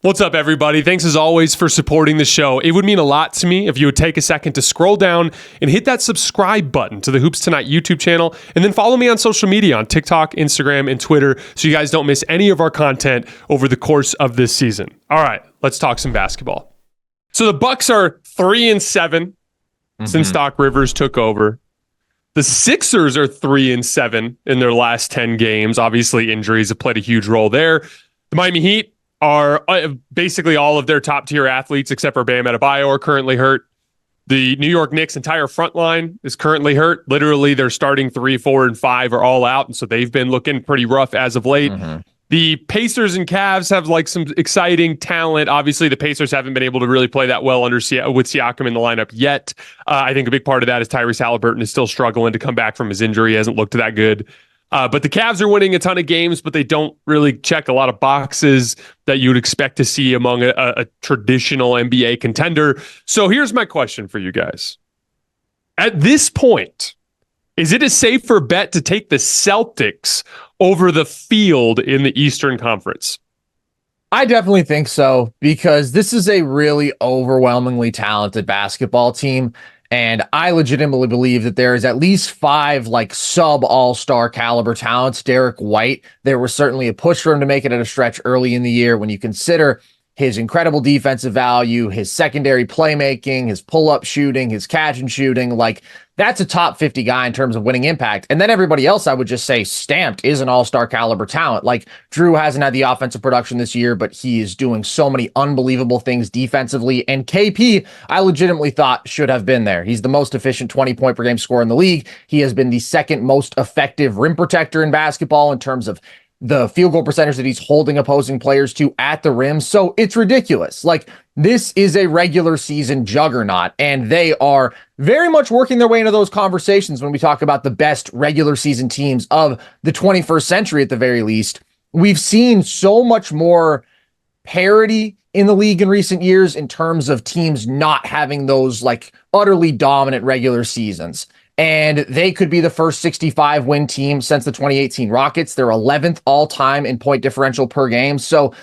What's up, everybody? Thanks as always for supporting the show. It would mean a lot to me if you would take a second to scroll down and hit that subscribe button to the Hoops Tonight YouTube channel, and then follow me on social media on TikTok, Instagram, and Twitter so you guys don't miss any of our content over the course of this season. All right, let's talk some basketball. So the Bucks are 3-7 since Doc Rivers took over. The Sixers are 3-7 in their last 10 games. Obviously, injuries have played a huge role there. The Miami Heat are basically all of their top tier athletes except for Bam Adebayo are currently hurt. The New York Knicks entire front line is currently hurt. Literally, their starting 3, 4, and 5 are all out, and so they've been looking pretty rough as of late. The Pacers and Cavs have like some exciting talent. Obviously, the Pacers haven't been able to really play that well with Siakam in the lineup yet. I think a big part of that is Tyrese Haliburton is still struggling to come back from his injury. He hasn't looked that good. But the Cavs are winning a ton of games, but they don't really check a lot of boxes that you would expect to see among a traditional NBA contender. So here's my question for you guys. At this point, is it a safer bet to take the Celtics over the field in the Eastern Conference? I definitely think so, because this is a really overwhelmingly talented basketball team. And I legitimately believe that there is at least 5 like sub all-star caliber talents. Derek White, there was certainly a push for him to make it at a stretch early in the year when you consider his incredible defensive value, his secondary playmaking, his pull-up shooting, his catch and shooting. Like, that's a top 50 guy in terms of winning impact. And then everybody else, I would just say, stamped is an all-star caliber talent. Like, Drew hasn't had the offensive production this year, but he is doing so many unbelievable things defensively. And KP, I legitimately thought should have been there. He's the most efficient 20-point per game scorer in the league. He has been the second most effective rim protector in basketball in terms of the field goal percentage that he's holding opposing players to at the rim. So it's ridiculous. Like, this is a regular season juggernaut, and they are very much working their way into those conversations when we talk about the best regular season teams of the 21st century at the very least. We've seen so much more parity in the league in recent years in terms of teams not having those like utterly dominant regular seasons. And they could be the first 65-win team since the 2018 Rockets. They're 11th all-time in point differential per game. So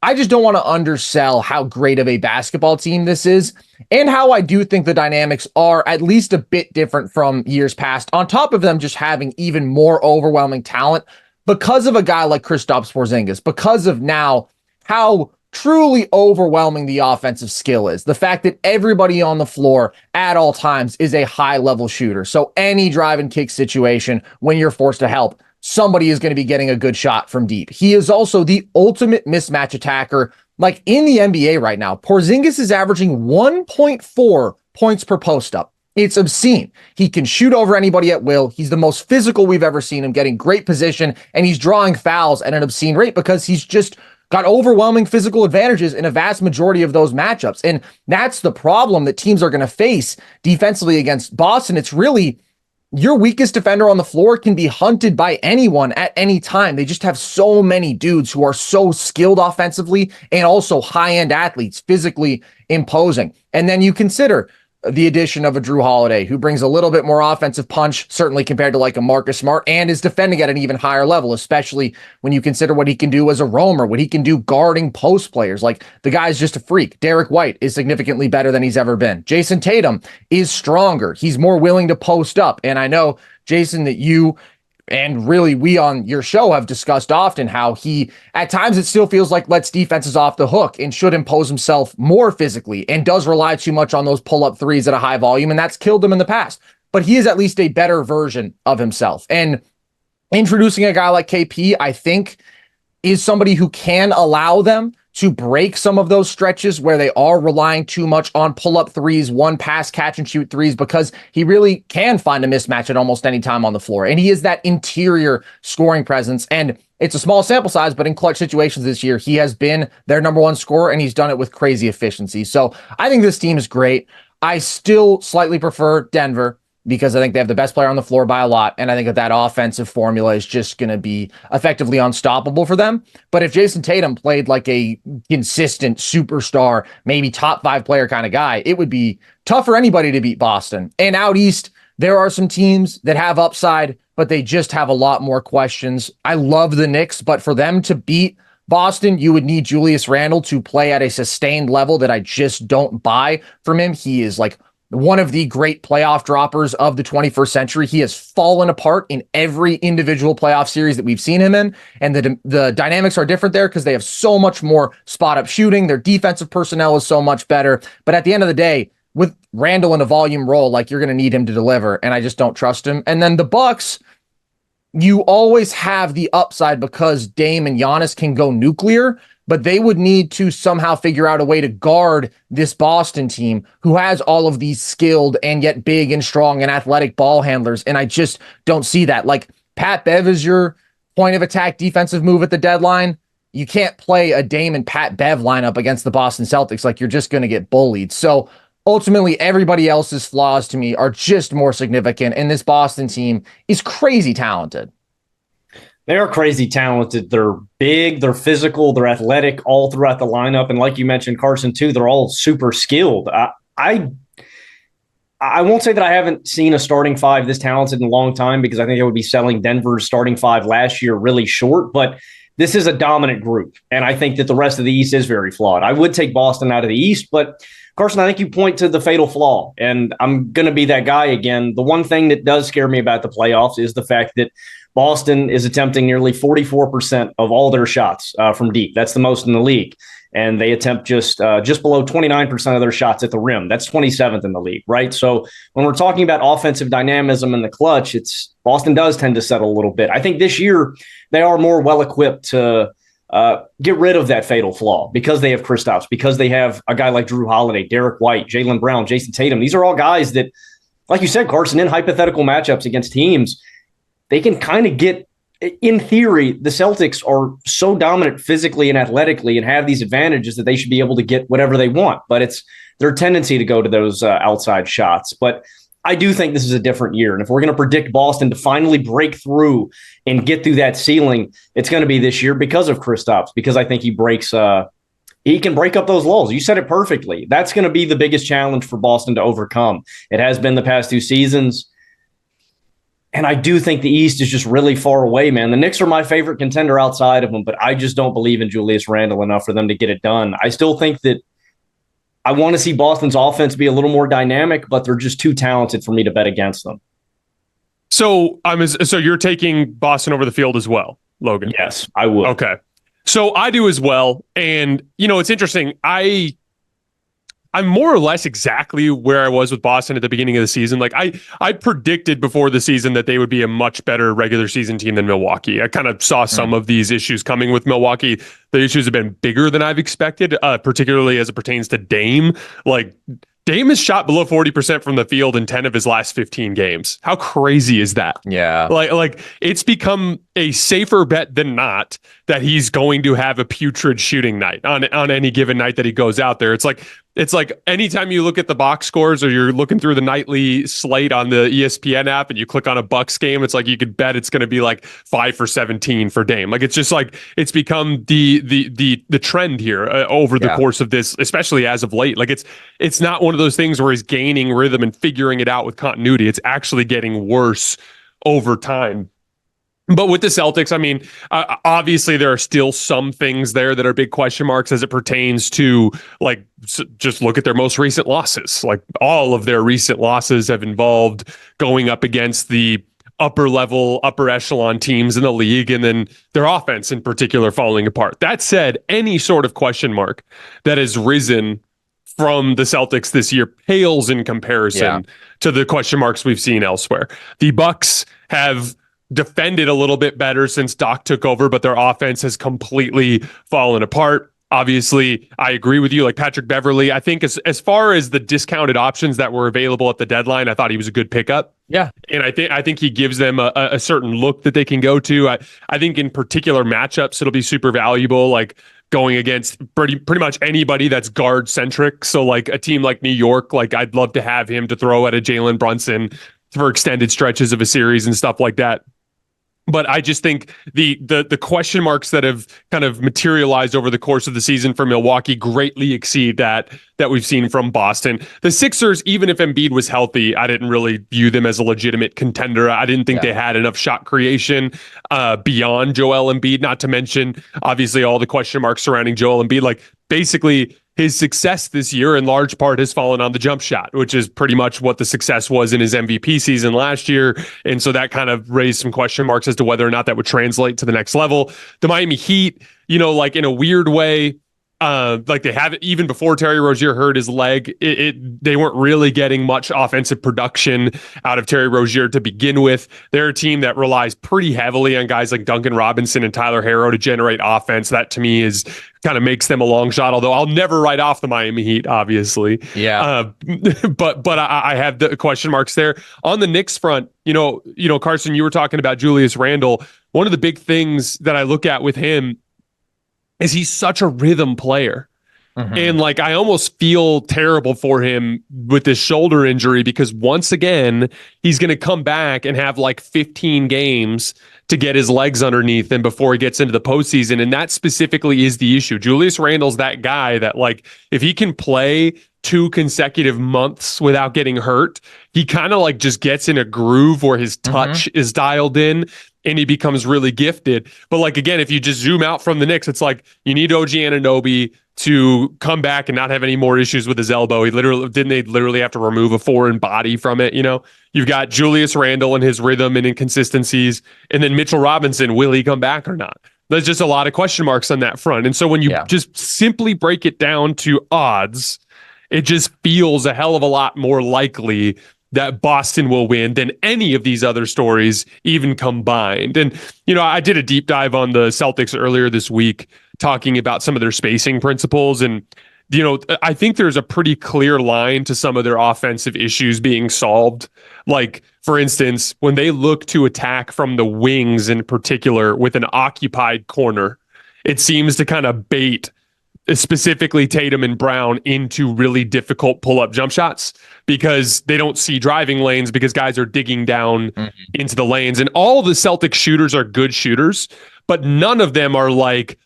I just don't want to undersell how great of a basketball team this is, and how I do think the dynamics are at least a bit different from years past, on top of them just having even more overwhelming talent because of a guy like Kristaps Porzingis, because of now how truly overwhelming the offensive skill is. The fact that everybody on the floor at all times is a high-level shooter. So any drive and kick situation, when you're forced to help, somebody is going to be getting a good shot from deep. He is also the ultimate mismatch attacker. Like, in the NBA right now, Porzingis is averaging 1.4 points per post-up. It's obscene. He can shoot over anybody at will. He's the most physical we've ever seen him, getting great position, and he's drawing fouls at an obscene rate because he's just got overwhelming physical advantages in a vast majority of those matchups. And that's the problem that teams are going to face defensively against Boston. It's really your weakest defender on the floor can be hunted by anyone at any time. They just have so many dudes who are so skilled offensively and also high-end athletes, physically imposing. And then you consider the addition of a Drew Holiday, who brings a little bit more offensive punch, certainly compared to like a Marcus Smart, and is defending at an even higher level, especially when you consider what he can do as a roamer, what he can do guarding post players. Like, the guy's just a freak. Derek White is significantly better than he's ever been. Jayson Tatum is stronger. He's more willing to post up. And I know, Jason, that you and really we on your show have discussed often how he, at times, it still feels like lets defenses off the hook and should impose himself more physically and does rely too much on those pull-up threes at a high volume, and that's killed him in the past. But he is at least a better version of himself. And introducing a guy like KP, I think, is somebody who can allow them to break some of those stretches where they are relying too much on pull-up threes, one pass, catch and shoot threes, because he really can find a mismatch at almost any time on the floor. And he is that interior scoring presence. And it's a small sample size, but in clutch situations this year, he has been their number one scorer, and he's done it with crazy efficiency. So I think this team is great. I still slightly prefer Denver, because I think they have the best player on the floor by a lot, and I think that offensive formula is just going to be effectively unstoppable for them. But if Jayson Tatum played like a consistent superstar, maybe top 5 player kind of guy, it would be tough for anybody to beat Boston. And out east, there are some teams that have upside, but they just have a lot more questions. I love the Knicks, but for them to beat Boston, you would need Julius Randle to play at a sustained level that I just don't buy from him. He is like one of the great playoff droppers of the 21st century. He has fallen apart in every individual playoff series that we've seen him in. And the dynamics are different there because they have so much more spot up shooting. Their defensive personnel is so much better. But at the end of the day, with Randle in a volume role, like, you're going to need him to deliver. And I just don't trust him. And then the Bucks, you always have the upside because Dame and Giannis can go nuclear, but they would need to somehow figure out a way to guard this Boston team who has all of these skilled and yet big and strong and athletic ball handlers. And I just don't see that. Like, Pat Bev is your point of attack defensive move at the deadline. You can't play a Dame and Pat Bev lineup against the Boston Celtics. Like, you're just going to get bullied. So ultimately, everybody else's flaws to me are just more significant. And this Boston team is crazy talented. They are crazy talented. They're big, they're physical, they're athletic all throughout the lineup. And like you mentioned, Carson, too, they're all super skilled. I won't say that I haven't seen a starting five this talented in a long time, because I think I would be selling Denver's starting five last year really short. But this is a dominant group. And I think that the rest of the East is very flawed. I would take Boston out of the East, but Carson, I think you point to the fatal flaw, and I'm going to be that guy again. The one thing that does scare me about the playoffs is the fact that Boston is attempting nearly 44% of all their shots from deep. That's the most in the league. And they attempt just below 29% of their shots at the rim. That's 27th in the league, right? So when we're talking about offensive dynamism in the clutch, Boston does tend to settle a little bit. I think this year they are more well-equipped to get rid of that fatal flaw because they have Kristaps, because they have a guy like Drew Holiday, Derek White, Jaylen Brown, Jayson Tatum. These are all guys that, like you said, Carson, in hypothetical matchups against teams, they can kind of get, in theory, the Celtics are so dominant physically and athletically and have these advantages that they should be able to get whatever they want. But it's their tendency to go to those outside shots. But I do think this is a different year. And if we're going to predict Boston to finally break through and get through that ceiling, it's going to be this year because of Kristaps, because I think he can break up those lulls. You said it perfectly. That's going to be the biggest challenge for Boston to overcome. It has been the past two seasons. And I do think the East is just really far away, man. The Knicks are my favorite contender outside of them, but I just don't believe in Julius Randle enough for them to get it done. I still think that I want to see Boston's offense be a little more dynamic, but they're just too talented for me to bet against them. So you're taking Boston over the field as well, Logan? Yes, I would. Okay. So I do as well. And, it's interesting. I'm more or less exactly where I was with Boston at the beginning of the season. Like, I predicted before the season that they would be a much better regular season team than Milwaukee. I kind of saw some of these issues coming with Milwaukee. The issues have been bigger than I've expected, particularly as it pertains to Dame. Like, Dame has shot below 40% from the field in 10 of his last 15 games. How crazy is that? Yeah. Like it's become a safer bet than not that he's going to have a putrid shooting night on any given night that he goes out there. It's like anytime you look at the box scores or you're looking through the nightly slate on the ESPN app and you click on a Bucks game, it's like you could bet it's going to be like 5 for 17 for Dame. Like, it's just like it's become the trend here over the course of this, especially as of late. Like, it's not one of those things where he's gaining rhythm and figuring it out with continuity. It's actually getting worse over time. But with the Celtics, I mean, obviously there are still some things there that are big question marks as it pertains to, like, just look at their most recent losses. Like, all of their recent losses have involved going up against the upper echelon teams in the league, and then their offense in particular falling apart. That said, any sort of question mark that has risen from the Celtics this year pales in comparison to the question marks we've seen elsewhere. The Bucks have defended a little bit better since Doc took over, but their offense has completely fallen apart. Obviously, I agree with you. Like, Patrick Beverley, I think as far as the discounted options that were available at the deadline, I thought he was a good pickup. Yeah. And I think he gives them a certain look that they can go to. I think in particular matchups, it'll be super valuable, like going against pretty much anybody that's guard centric. So like a team like New York, like I'd love to have him to throw at a Jalen Brunson for extended stretches of a series and stuff like that. But I just think the question marks that have kind of materialized over the course of the season for Milwaukee greatly exceed that we've seen from Boston. The Sixers, even if Embiid was healthy, I didn't really view them as a legitimate contender. I didn't think they had enough shot creation beyond Joel Embiid, not to mention, obviously, all the question marks surrounding Joel Embiid. Like, basically, his success this year in large part has fallen on the jump shot, which is pretty much what the success was in his MVP season last year. And so that kind of raised some question marks as to whether or not that would translate to the next level. The Miami Heat, like in a weird way, like they have it even before Terry Rozier hurt his leg. They weren't really getting much offensive production out of Terry Rozier to begin with. They're a team that relies pretty heavily on guys like Duncan Robinson and Tyler Herro to generate offense. That to me is kind of makes them a long shot. Although I'll never write off the Miami Heat, obviously. Yeah. But I have the question marks there on the Knicks front. Carson, you were talking about Julius Randle. One of the big things that I look at with him is he's such a rhythm player. Mm-hmm. And like, I almost feel terrible for him with this shoulder injury because once again, he's going to come back and have like 15 games to get his legs underneath him before he gets into the postseason. And that specifically is the issue. Julius Randle's that guy that like, if he can play 2 consecutive months without getting hurt, he kind of like just gets in a groove where his touch is dialed in and he becomes really gifted. But like, again, if you just zoom out from the Knicks, it's like you need OG Anunoby to come back and not have any more issues with his elbow. They literally have to remove a foreign body from it. You've got Julius Randle and his rhythm and inconsistencies, and then Mitchell Robinson, will he come back or not? There's just a lot of question marks on that front. And so when you just simply break it down to odds, it just feels a hell of a lot more likely that Boston will win than any of these other stories even combined. And, I did a deep dive on the Celtics earlier this week talking about some of their spacing principles. And, I think there's a pretty clear line to some of their offensive issues being solved. Like, for instance, when they look to attack from the wings in particular with an occupied corner, it seems to kind of bait specifically Tatum and Brown into really difficult pull-up jump shots because they don't see driving lanes because guys are digging down into the lanes. And all the Celtic shooters are good shooters, but none of them are like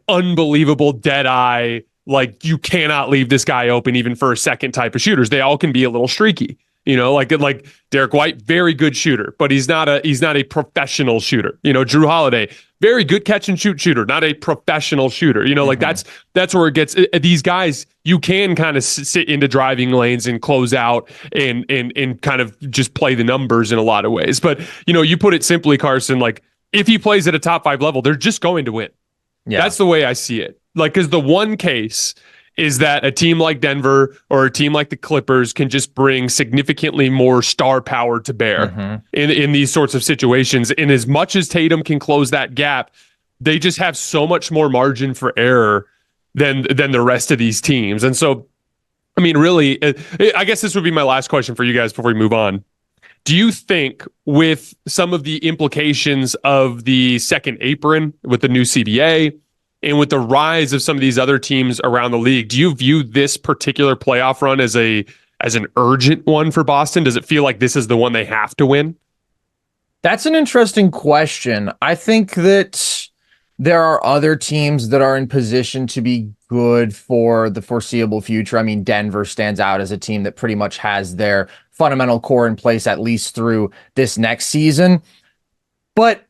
unbelievable dead eye, like you cannot leave this guy open even for a second type of shooters. They all can be a little streaky. Like Derek White, very good shooter, but he's not a professional shooter. Drew Holiday, very good catch and shoot shooter, not a professional shooter. Like that's where it gets these guys. You can kind of sit into driving lanes and close out and kind of just play the numbers in a lot of ways. But you put it simply, Carson, like if he plays at a top 5 level, they're just going to win. Yeah. That's the way I see it. Like, because the one case is that a team like Denver or a team like the Clippers can just bring significantly more star power to bear in these sorts of situations. And as much as Tatum can close that gap, they just have so much more margin for error than the rest of these teams. And so, I mean, really, I guess this would be my last question for you guys before we move on. Do you think with some of the implications of the second apron with the new CBA, and with the rise of some of these other teams around the league, do you view this particular playoff run as an urgent one for Boston? Does it feel like this is the one they have to win? That's an interesting question. I think that there are other teams that are in position to be good for the foreseeable future. I mean, Denver stands out as a team that pretty much has their fundamental core in place at least through this next season. But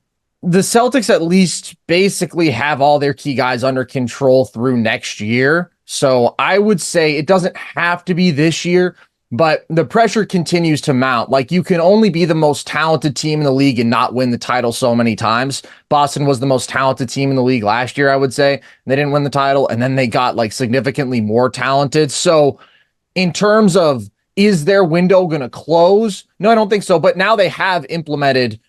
the Celtics at least basically have all their key guys under control through next year. So I would say it doesn't have to be this year, but the pressure continues to mount. Like, you can only be the most talented team in the league and not win the title so many times. Boston was the most talented team in the league last year, I would say. They didn't win the title, and then they got like significantly more talented. So in terms of, is their window going to close? No, I don't think so. But now they have implemented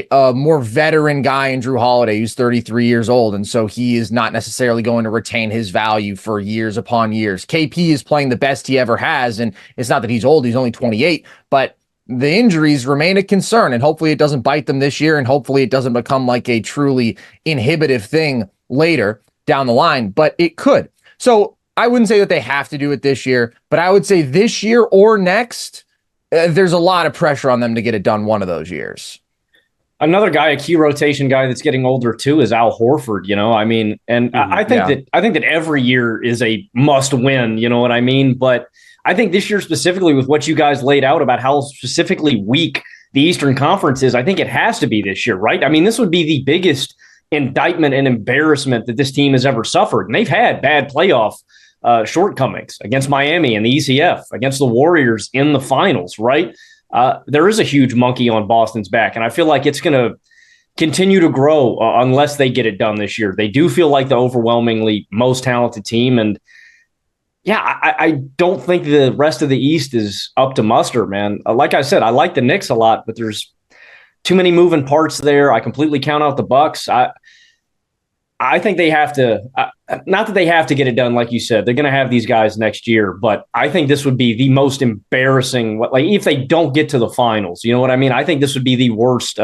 a more veteran guy in Drew Holiday, who's 33 years old. And so he is not necessarily going to retain his value for years upon years. KP is playing the best he ever has. And it's not that he's old, he's only 28, but the injuries remain a concern. And hopefully it doesn't bite them this year. And hopefully it doesn't become like a truly inhibitive thing later down the line, but it could. So I wouldn't say that they have to do it this year, but I would say this year or next, there's a lot of pressure on them to get it done one of those years. Another guy, a key rotation guy that's getting older too, is Al Horford. I mean, and I think that every year is a must win. You know what I mean? But I think this year specifically, with what you guys laid out about how specifically weak the Eastern Conference is, I think it has to be this year, right? I mean, this would be the biggest indictment and embarrassment that this team has ever suffered, and they've had bad playoff shortcomings against Miami in the ECF, against the Warriors in the finals, right? There is a huge monkey on Boston's back, and I feel like it's going to continue to grow unless they get it done this year. They do feel like the overwhelmingly most talented team, and I don't think the rest of the East is up to muster, man. Like I said, I like the Knicks a lot, but there's too many moving parts there. I completely count out the Bucks. I think they have to, not that they have to get it done, like you said, they're going to have these guys next year, but I think this would be the most embarrassing, like if they don't get to the finals, you know what I mean? I think this would be the worst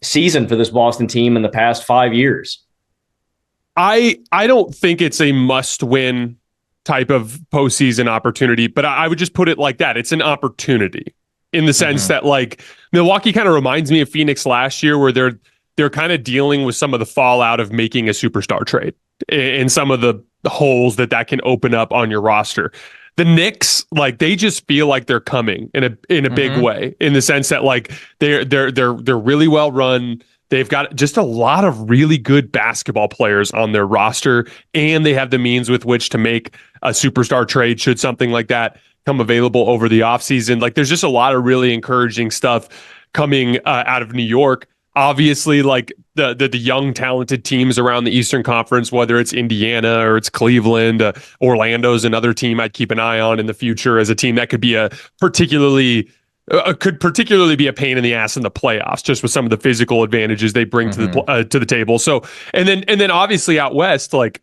season for this Boston team in the past 5 years. I don't think it's a must-win type of postseason opportunity, but I would just put it like that. It's an opportunity in the sense that like Milwaukee kind of reminds me of Phoenix last year, where they're kind of dealing with some of the fallout of making a superstar trade and some of the holes that can open up on your roster. The Knicks, like, they just feel like they're coming in a big way, in the sense that like they're really well run. They've got just a lot of really good basketball players on their roster, and they have the means with which to make a superstar trade should something like that come available over the offseason. Like, there's just a lot of really encouraging stuff coming out of New York. Obviously, like the young talented teams around the Eastern Conference, whether it's Indiana or it's Cleveland, Orlando's another team I'd keep an eye on in the future as a team that could be could particularly be a pain in the ass in the playoffs, just with some of the physical advantages they bring to the table. So, and then obviously out west, like,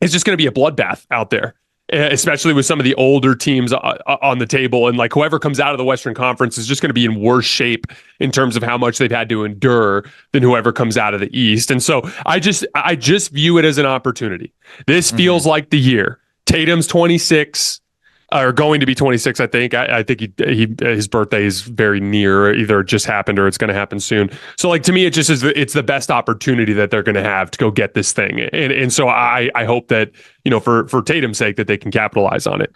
it's just going to be a bloodbath out there, especially with some of the older teams on the table. And like, whoever comes out of the Western Conference is just going to be in worse shape in terms of how much they've had to endure than whoever comes out of the East. And so I just view it as an opportunity. This feels like the year. Tatum's 26. Or going to be 26, I think. I think his birthday is very near. Either it just happened or it's going to happen soon. So, like, to me, it just is. It's the best opportunity that they're going to have to go get this thing. And so I hope that, for Tatum's sake, that they can capitalize on it.